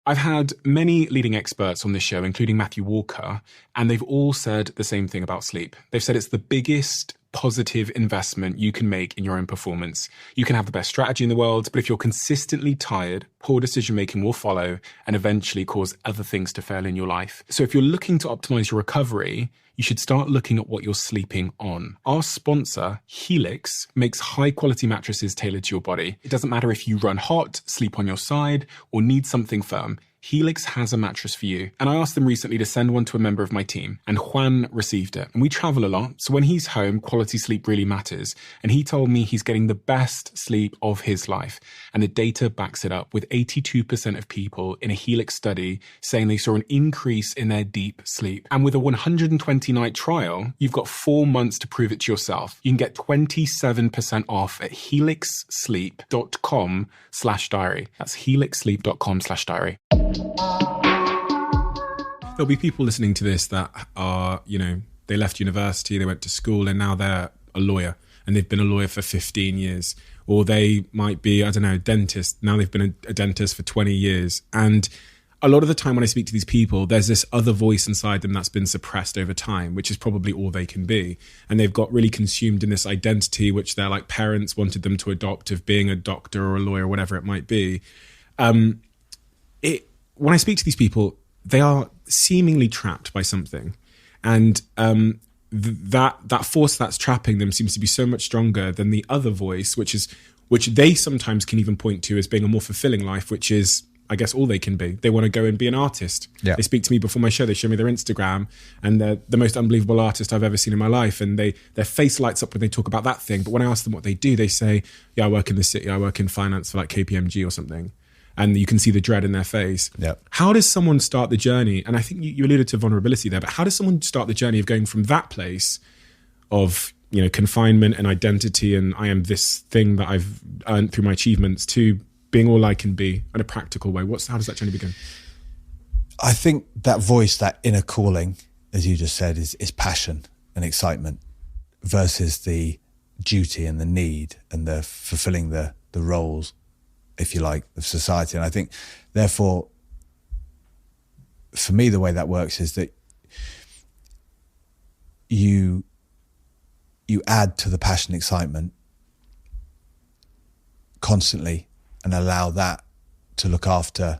I've had many leading experts on this show, including Matthew Walker, and they've all said the same thing about sleep. They've said it's the biggest positive investment you can make in your own performance. You can have the best strategy in the world, but if you're consistently tired, poor decision-making will follow and eventually cause other things to fail in your life. So if you're looking to optimize your recovery, you should start looking at what you're sleeping on. Our sponsor, Helix, makes high-quality mattresses tailored to your body. It doesn't matter if you run hot, sleep on your side, or need something firm. Helix has a mattress for you. And I asked them recently to send one to a member of my team, and Juan received it. And we travel a lot, so when he's home, quality sleep really matters. And he told me he's getting the best sleep of his life. And the data backs it up, with 82% of people in a Helix study saying they saw an increase in their deep sleep. And with a 120-night trial, you've got 4 months to prove it to yourself. You can get 27% off at helixsleep.com/diary. That's helixsleep.com/diary. There'll be people listening to this that are, they left university, they went to school, and now they're a lawyer, and they've been a lawyer for 15 years. Or they might be, a dentist. Now they've been a dentist for 20 years. And a lot of the time when I speak to these people, there's this other voice inside them that's been suppressed over time, which is probably all they can be. And they've got really consumed in this identity, which their parents wanted them to adopt, of being a doctor or a lawyer, whatever it might be. When I speak to these people, they are seemingly trapped by something. And that force that's trapping them seems to be so much stronger than the other voice, which they sometimes can even point to as being a more fulfilling life, which is, I guess, all they can be. They want to go and be an artist. Yeah. They speak to me before my show. They show me their Instagram, and they're the most unbelievable artist I've ever seen in my life. And their face lights up when they talk about that thing. But when I ask them what they do, they say, yeah, I work in the city. I work in finance for KPMG or something. And you can see the dread in their face. Yep. How does someone start the journey? And I think you alluded to vulnerability there, but how does someone start the journey of going from that place of, confinement and identity, and I am this thing that I've earned through my achievements, to being all I can be in a practical way? How does that journey begin? I think that voice, that inner calling, as you just said, is passion and excitement versus the duty and the need and the fulfilling the roles, if you like, of society. And I think, therefore, for me, the way that works is that you add to the passion, excitement constantly, and allow that to look after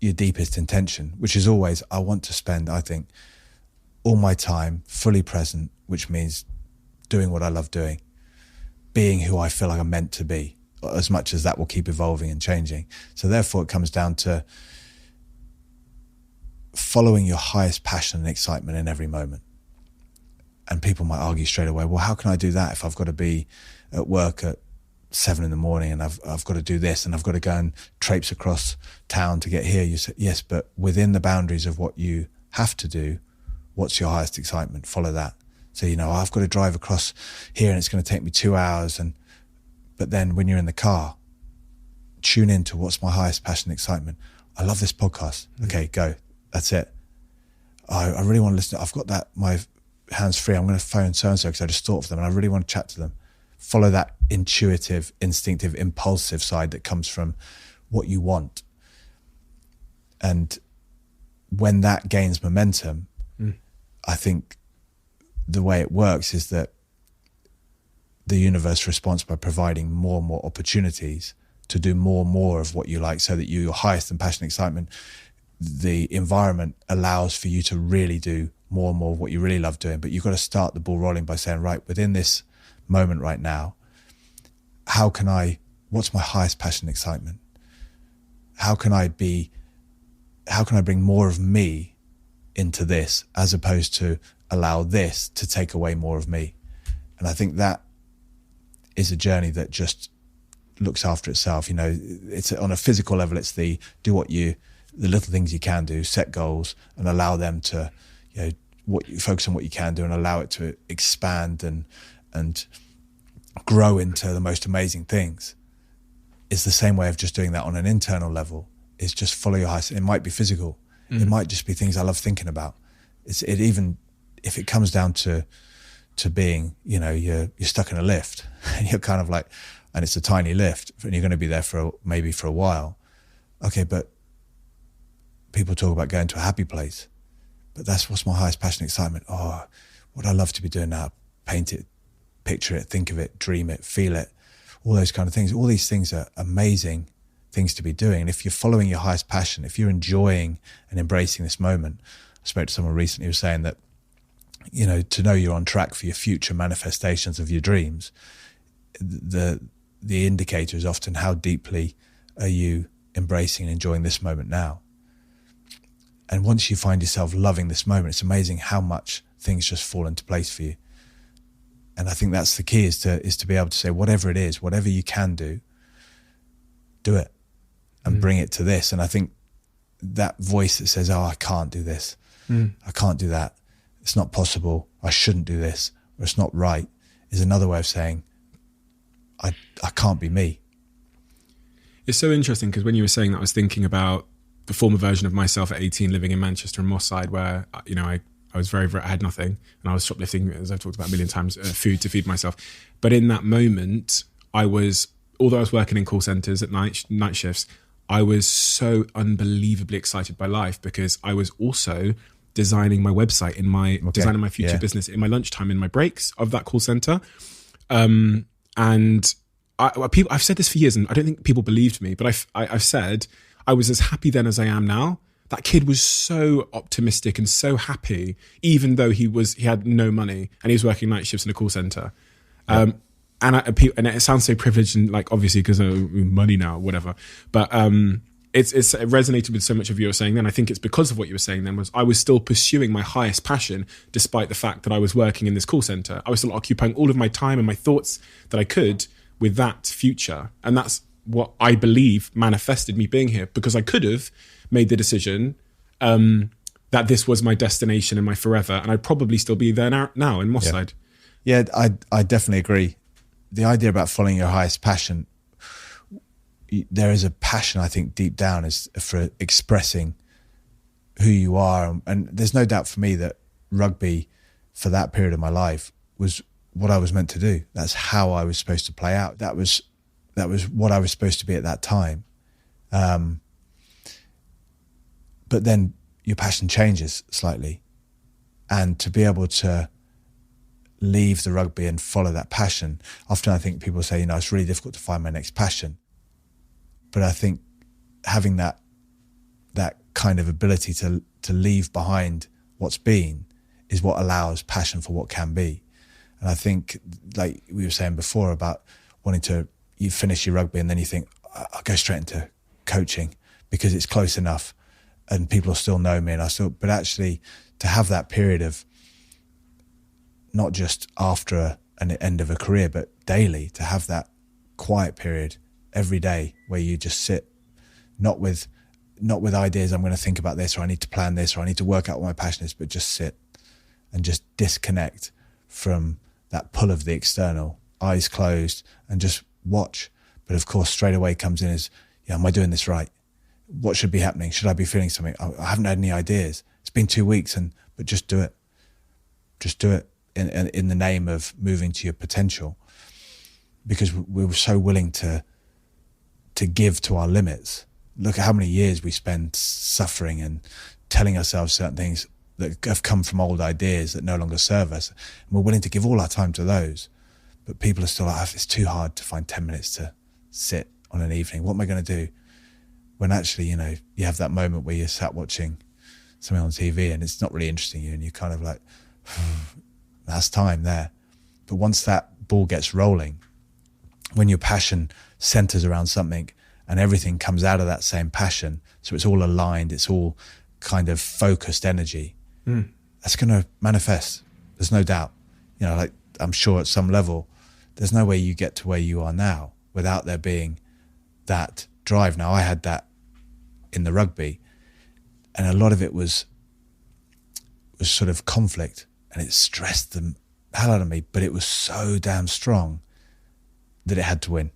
your deepest intention, which is always, I want to spend, I think, all my time fully present, which means doing what I love doing, being who I feel like I'm meant to be, as much as that will keep evolving and changing. So therefore it comes down to following your highest passion and excitement in every moment. And people might argue straight away, well, how can I do that if I've got to be at work at 7 a.m. and I've got to do this, and I've got to go and traipse across town to get here? You say, yes, but within the boundaries of what you have to do, what's your highest excitement? Follow that. So, I've got to drive across here and it's going to take me 2 hours. But then when you're in the car, tune into what's my highest passion, excitement. I love this podcast. Okay, go. That's it. I really want to listen. I've got my hands free. I'm going to phone so-and-so because I just thought of them and I really want to chat to them. Follow that intuitive, instinctive, impulsive side that comes from what you want. And when that gains momentum, I think the way it works is that the universe responds by providing more and more opportunities to do more and more of what you like, so that your highest and passionate excitement, the environment allows for you to really do more and more of what you really love doing. But you've got to start the ball rolling by saying, right, within this moment right now, what's my highest passion, excitement? How can I bring more of me into this, as opposed to allow this to take away more of me? And I think that is a journey that just looks after itself. It's on a physical level, it's the little things you can do, set goals and allow them to, focus on what you can do and allow it to expand and grow into the most amazing things. It's the same way of just doing that on an internal level. It's just follow your highest. It might be physical. It might just be things I love thinking about. Even if it comes down to being, you're stuck in a lift and you're kind of like, and it's a tiny lift and you're going to be there maybe for a while. Okay, but people talk about going to a happy place, but that's what's my highest passion, excitement. Oh, what I love to be doing now, paint it, picture it, think of it, dream it, feel it, all those kind of things. All these things are amazing things to be doing. And if you're following your highest passion, if you're enjoying and embracing this moment, I spoke to someone recently who was saying that, you know, to know you're on track for your future manifestations of your dreams, the indicator is often how deeply are you embracing and enjoying this moment now. And once you find yourself loving this moment, it's amazing how much things just fall into place for you. And I think that's the key, is to be able to say, whatever it is, whatever you can do it and bring it to this. And I think that voice that says, oh, I can't do this, I can't do that, it's not possible, I shouldn't do this, or it's not right, is another way of saying, I can't be me. It's so interesting, because when you were saying that, I was thinking about the former version of myself at 18 living in Manchester and Moss Side, where, you know, I was very, I had nothing, and I was shoplifting, as I've talked about a million times, food to feed myself. But in that moment, although I was working in call centres at night shifts, I was so unbelievably excited by life, because I was also designing my website designing my future business in my lunchtime, in my breaks of that call centre. And I've said this for years, and I don't think people believed me, but I've said I was as happy then as I am now. That kid was so optimistic and so happy, even though he had no money and he was working night shifts in a call centre. And it sounds so privileged, and like, obviously because of money now, whatever. But it resonated with so much of what you were saying then. I think it's because of what you were saying then, was I was still pursuing my highest passion, despite the fact that I was working in this call centre. I was still occupying all of my time and my thoughts that I could with that future. And that's what I believe manifested me being here, because I could have made the decision that this was my destination and my forever, and I'd probably still be there now in Moss Side. Yeah, I definitely agree. The idea about following your highest passion, there is a passion, I think, deep down, is for expressing who you are. And there's no doubt for me that rugby, for that period of my life, was what I was meant to do. That's how I was supposed to play out. That was what I was supposed to be at that time. But then your passion changes slightly. And to be able to leave the rugby and follow that passion, often I think people say, you know, it's really difficult to find my next passion. But I think having that kind of ability to leave behind what's been is what allows passion for what can be. And I think, like we were saying before, about you finish your rugby and then you think, I'll go straight into coaching because it's close enough and people will still know me, but actually to have that period of not just after an end of a career, but daily, to have that quiet period every day where you just sit, not with ideas, I'm going to think about this, or I need to plan this, or I need to work out what my passion is, but just sit and just disconnect from that pull of the external, eyes closed, and just watch. But of course, straight away comes in is, am I doing this right? What should be happening? Should I be feeling something? I haven't had any ideas. It's been 2 weeks, but just do it. Just do it in the name of moving to your potential, because we were so willing to give to our limits. Look at how many years we spend suffering and telling ourselves certain things that have come from old ideas that no longer serve us. And we're willing to give all our time to those. But people are still like, it's too hard to find 10 minutes to sit on an evening. What am I going to do? When actually, you have that moment where you're sat watching something on TV and it's not really interesting you, and you're kind of like, that's time there. But once that ball gets rolling, when your passion centers around something and everything comes out of that same passion, so it's all aligned, it's all kind of focused energy, that's going to manifest. There's no doubt. Like I'm sure at some level, there's no way you get to where you are now without there being that drive. Now, I had that in the rugby, and a lot of it was sort of conflict, and it stressed the hell out of me, but it was so damn strong that it had to win,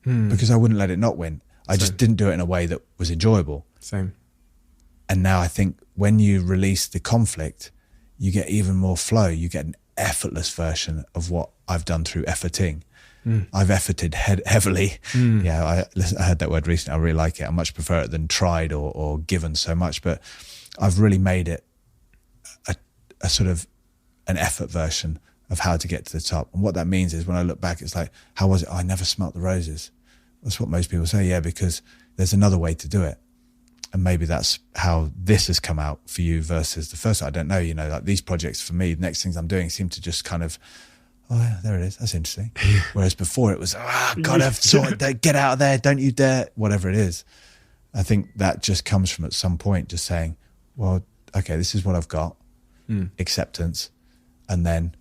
because I wouldn't let it not win. I just didn't do it in a way that was enjoyable. Same. And now I think when you release the conflict, you get even more flow. You get an effortless version of what I've done through efforting. I've efforted heavily. Yeah, I heard that word recently. I really like it. I much prefer it than tried or given so much. But I've really made it a sort of an effort version of how to get to the top. And what that means is when I look back, it's like, how was it? Oh, I never smelt the roses. That's what most people say. Yeah, because there's another way to do it. And maybe that's how this has come out for you versus the first. I don't know, like these projects for me, the next things I'm doing seem to just kind of, oh yeah, there it is. That's interesting. Whereas before it was, get out of there. Don't you dare, whatever it is. I think that just comes from at some point just saying, well, okay, this is what I've got, acceptance. And then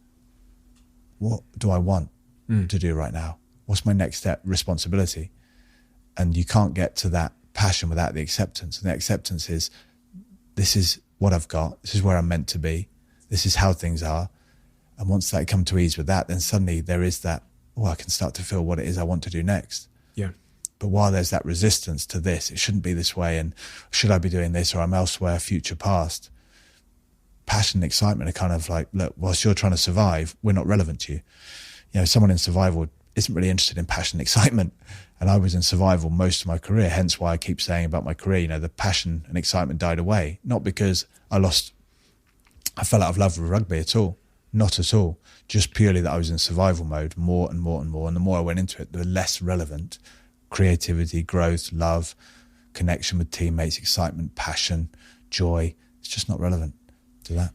what do I want to do right now? What's my next step? Responsibility. And you can't get to that passion without the acceptance. And the acceptance is, this is what I've got. This is where I'm meant to be. This is how things are. And once I come to ease with that, then suddenly there is that, I can start to feel what it is I want to do next. Yeah. But while there's that resistance to this, it shouldn't be this way. And should I be doing this, or I'm elsewhere, future, past? Passion and excitement are kind of like, look, whilst you're trying to survive, we're not relevant to you. Someone in survival isn't really interested in passion and excitement. And I was in survival most of my career, hence why I keep saying about my career, the passion and excitement died away. Not because I fell out of love with rugby at all. Not at all. Just purely that I was in survival mode more and more and more. And the more I went into it, the less relevant creativity, growth, love, connection with teammates, excitement, passion, joy. It's just not relevant to that.